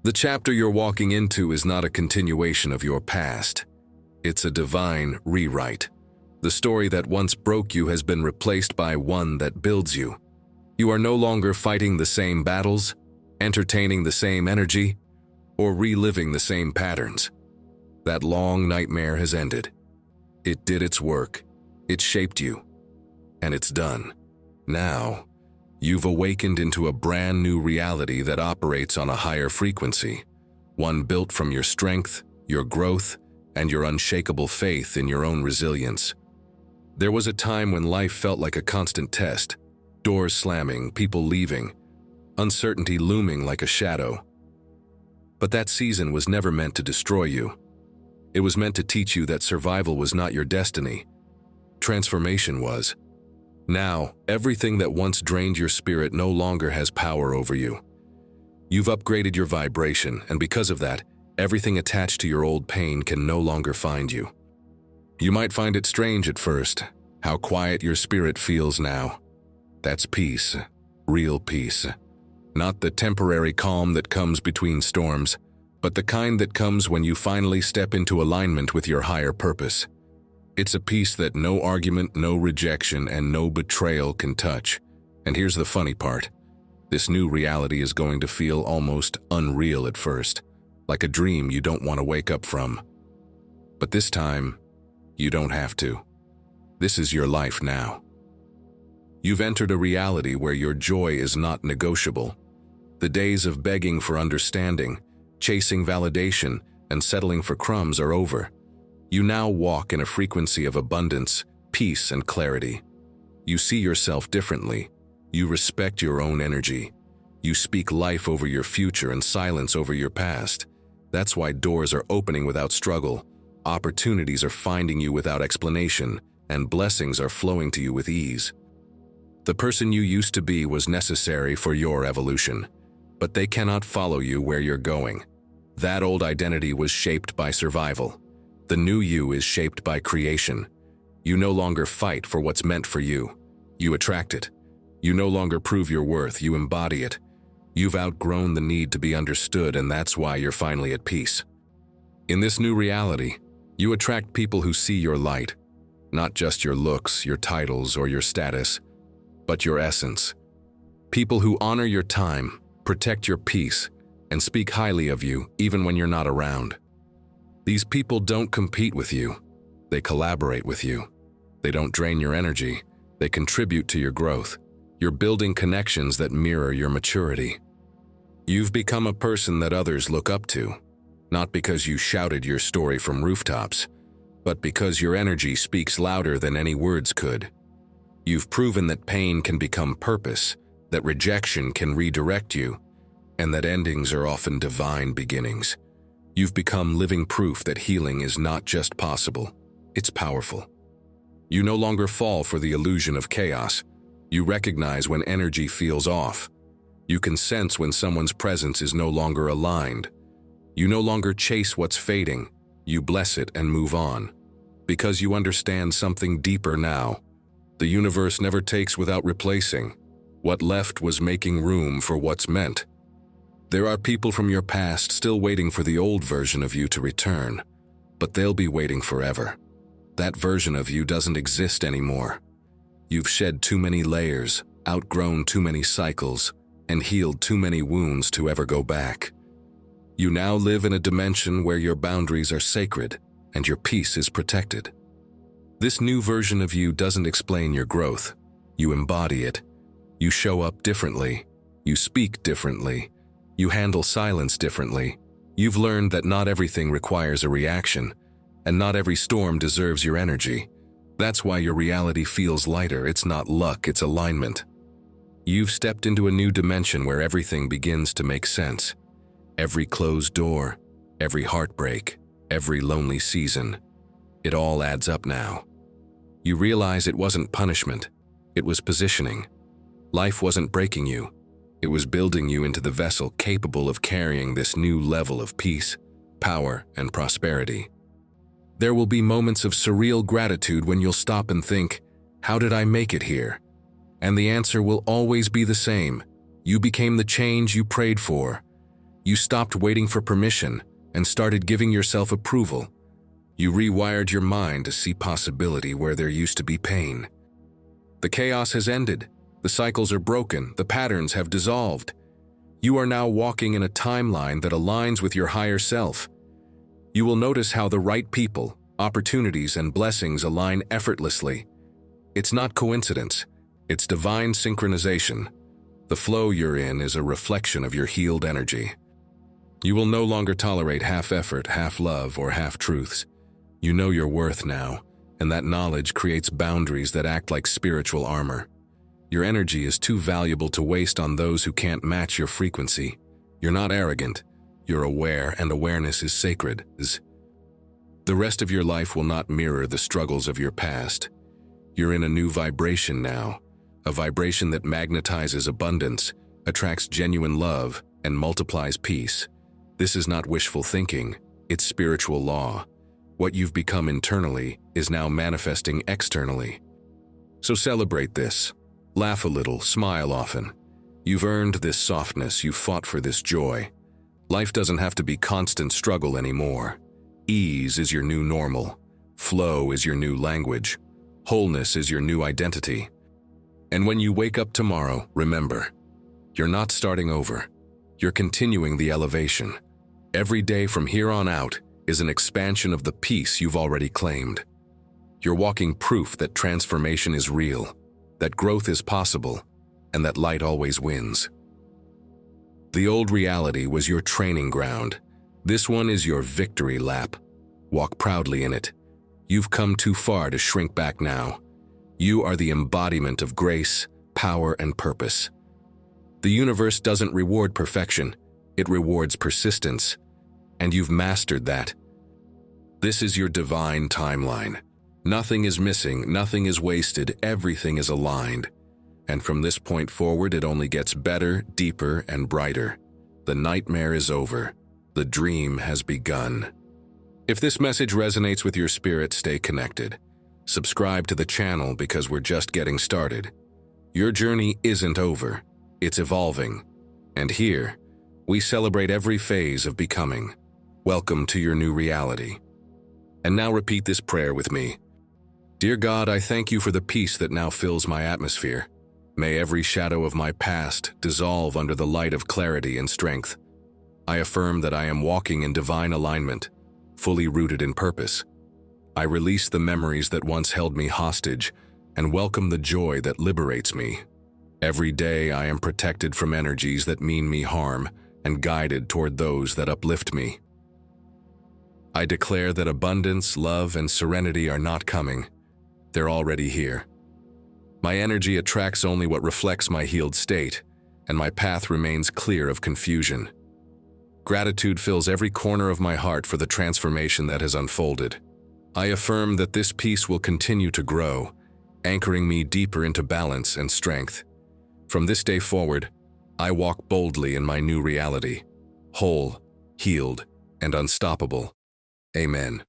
The chapter you're walking into is not a continuation of your past. It's a divine rewrite. The story that once broke you has been replaced by one that builds you. You are no longer fighting the same battles, entertaining the same energy, or reliving the same patterns. That long nightmare has ended. It did its work. It shaped you. And it's done. Now, you've awakened into a brand new reality that operates on a higher frequency, one built from your strength, your growth, and your unshakable faith in your own resilience. There was a time when life felt like a constant test, doors slamming, people leaving, uncertainty looming like a shadow. But that season was never meant to destroy you. It was meant to teach you that survival was not your destiny. Transformation was. Now, everything that once drained your spirit no longer has power over you. You've upgraded your vibration, and because of that, everything attached to your old pain can no longer find you. You might find it strange at first, how quiet your spirit feels now. That's peace, real peace. Not the temporary calm that comes between storms, but the kind that comes when you finally step into alignment with your higher purpose. It's a peace that no argument, no rejection, and no betrayal can touch. And here's the funny part. This new reality is going to feel almost unreal at first, like a dream you don't want to wake up from. But this time, you don't have to. This is your life now. You've entered a reality where your joy is not negotiable. The days of begging for understanding, chasing validation, and settling for crumbs are over. You now walk in a frequency of abundance, peace, and clarity. You see yourself differently. You respect your own energy. You speak life over your future and silence over your past. That's why doors are opening without struggle, opportunities are finding you without explanation, and blessings are flowing to you with ease. The person you used to be was necessary for your evolution, but they cannot follow you where you're going. That old identity was shaped by survival. The new you is shaped by creation. You no longer fight for what's meant for you. You attract it. You no longer prove your worth, you embody it. You've outgrown the need to be understood, and that's why you're finally at peace. In this new reality, you attract people who see your light, not just your looks, your titles, or your status, but your essence. People who honor your time, protect your peace, and speak highly of you even when you're not around. These people don't compete with you. They collaborate with you. They don't drain your energy. They contribute to your growth. You're building connections that mirror your maturity. You've become a person that others look up to, not because you shouted your story from rooftops, but because your energy speaks louder than any words could. You've proven that pain can become purpose, that rejection can redirect you, and that endings are often divine beginnings. You've become living proof that healing is not just possible, it's powerful. You no longer fall for the illusion of chaos. You recognize when energy feels off. You can sense when someone's presence is no longer aligned. You no longer chase what's fading. You bless it and move on. Because you understand something deeper now. The universe never takes without replacing. What left was making room for what's meant. There are people from your past still waiting for the old version of you to return, but they'll be waiting forever. That version of you doesn't exist anymore. You've shed too many layers, outgrown too many cycles, and healed too many wounds to ever go back. You now live in a dimension where your boundaries are sacred and your peace is protected. This new version of you doesn't explain your growth. You embody it. You show up differently. You speak differently. You handle silence differently. You've learned that not everything requires a reaction, and not every storm deserves your energy. That's why your reality feels lighter. It's not luck, it's alignment. You've stepped into a new dimension where everything begins to make sense. Every closed door, every heartbreak, every lonely season, it all adds up now. You realize it wasn't punishment, it was positioning. Life wasn't breaking you, it was building you into the vessel capable of carrying this new level of peace, power, and prosperity. There will be moments of surreal gratitude when you'll stop and think, how did I make it here? And the answer will always be the same. You became the change you prayed for. You stopped waiting for permission and started giving yourself approval. You rewired your mind to see possibility where there used to be pain. The chaos has ended. The cycles are broken. The patterns have dissolved. You are now walking in a timeline that aligns with your higher self. You will notice how the right people, opportunities, and blessings align effortlessly. It's not coincidence. It's divine synchronization. The flow you're in is a reflection of your healed energy. You will no longer tolerate half effort, half love, or half truths. You know your worth now, and that knowledge creates boundaries that act like spiritual armor. Your energy is too valuable to waste on those who can't match your frequency. You're not arrogant. You're aware, and awareness is sacred. The rest of your life will not mirror the struggles of your past. You're in a new vibration now, a vibration that magnetizes abundance, attracts genuine love, and multiplies peace. This is not wishful thinking, it's spiritual law. What you've become internally is now manifesting externally. So celebrate this. Laugh a little, smile often. You've earned this softness, you've fought for this joy. Life doesn't have to be constant struggle anymore. Ease is your new normal. Flow is your new language. Wholeness is your new identity. And when you wake up tomorrow, remember, you're not starting over. You're continuing the elevation. Every day from here on out is an expansion of the peace you've already claimed. You're walking proof that transformation is real, that growth is possible, and that light always wins. The old reality was your training ground. This one is your victory lap. Walk proudly in it. You've come too far to shrink back now. You are the embodiment of grace, power, and purpose. The universe doesn't reward perfection, it rewards persistence. And you've mastered that. This is your divine timeline. Nothing is missing, nothing is wasted, everything is aligned. And from this point forward, it only gets better, deeper, and brighter. The nightmare is over. The dream has begun. If this message resonates with your spirit, stay connected. Subscribe to the channel because we're just getting started. Your journey isn't over, it's evolving. And here, we celebrate every phase of becoming. Welcome to your new reality. And now repeat this prayer with me. Dear God, I thank you for the peace that now fills my atmosphere. May every shadow of my past dissolve under the light of clarity and strength. I affirm that I am walking in divine alignment, fully rooted in purpose. I release the memories that once held me hostage and welcome the joy that liberates me. Every day I am protected from energies that mean me harm and guided toward those that uplift me. I declare that abundance, love, and serenity are not coming. They're already here. My energy attracts only what reflects my healed state, and my path remains clear of confusion. Gratitude fills every corner of my heart for the transformation that has unfolded. I affirm that this peace will continue to grow, anchoring me deeper into balance and strength. From this day forward, I walk boldly in my new reality, whole, healed, and unstoppable. Amen.